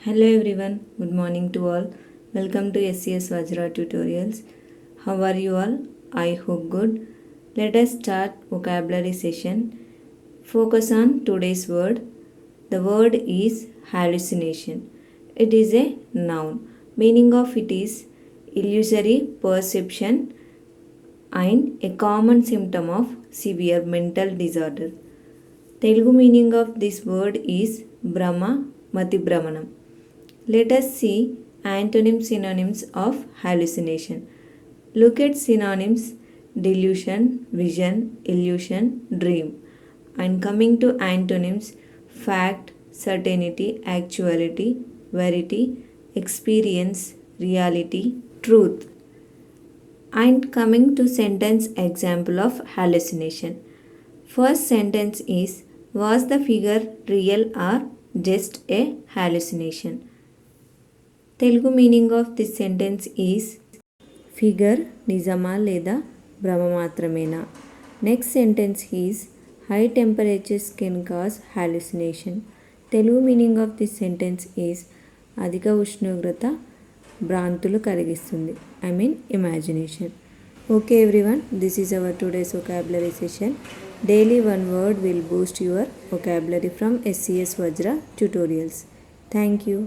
Hello everyone, good morning to all. Welcome to SCS VAJRA Tutorials. How are you all? I hope good. Let us start vocabulary session. Focus on today's word. The word is hallucination. It is a noun. Meaning of it is illusory perception and a common symptom of severe mental disorder. Telugu meaning of this word is Brahma Mati Brahmanam. Let us see synonyms of hallucination. Look at synonyms: delusion, vision, illusion, dream. And coming to antonyms: fact, certainty, actuality, verity, experience, reality, truth. And coming to sentence example of hallucination. First sentence is: was the figure real or just a hallucination? Telugu meaning of this sentence is figure నిజమా లేదా భ్రమ మాత్రమేనా. Next sentence is high temperatures can cause hallucination. Telugu meaning of this sentence is అధిక ఉష్ణోగ్రత భ్రాంతులు కలిగిస్తుంది. I mean imagination. Okay everyone, this is our today's vocabulary session. Daily one word will boost your vocabulary from SCS VAJRA Tutorials. Thank you.